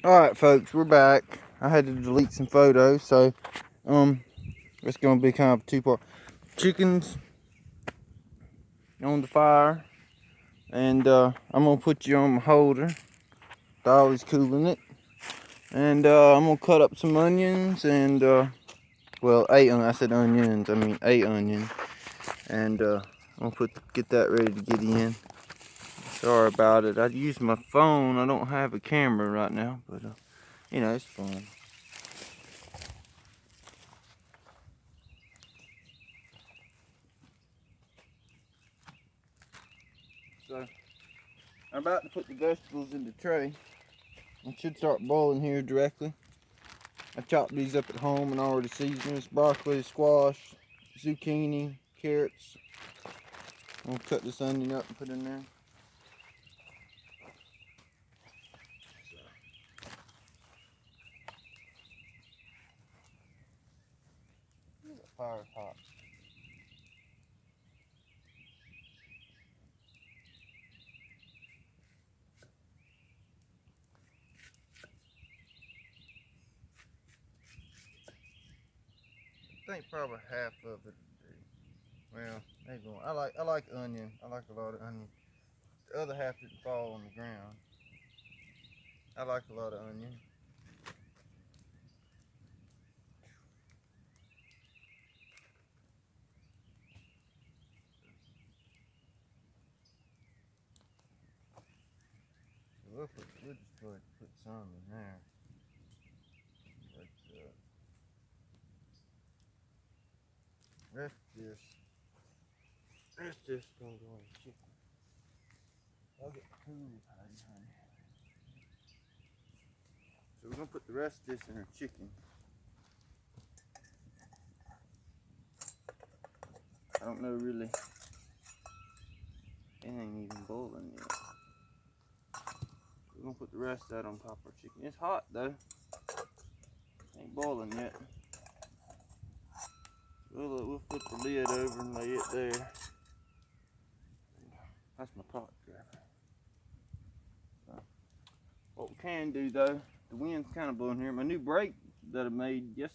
Alright folks, we're back. I had to delete some photos, so it's gonna be kind of a two-part. Chickens on the fire, and I'm gonna put you on my holder. Dolly's cooling it. And I'm gonna cut up some onions and well, I said onions, I mean a onion. And I'm gonna get that ready to get in. Sorry about it. I use my phone. I don't have a camera right now, but you know, it's fun. So I'm about to put the vegetables in the tray. It should start boiling here directly. I chopped these up at home and already seasoned. It's broccoli, squash, zucchini, carrots. I'm gonna cut this onion up and put it in there. Fire hot. I think probably half of it. Well, maybe more. I like onion. I like a lot of onion. The other half didn't fall on the ground. I like a lot of onion. So we'll just go ahead and put some in there. But rest this gonna go in the chicken. I'll get the cool patty, honey. So we're gonna put the rest of this in our chicken. I don't know really. It ain't even boiling yet. We're gonna put the rest of that on top of our chicken. It's hot though. Ain't boiling yet. We'll put the lid over and lay it there. That's my pot grabber. So, what we can do though, the wind's kind of blowing here. My new brake that I made yesterday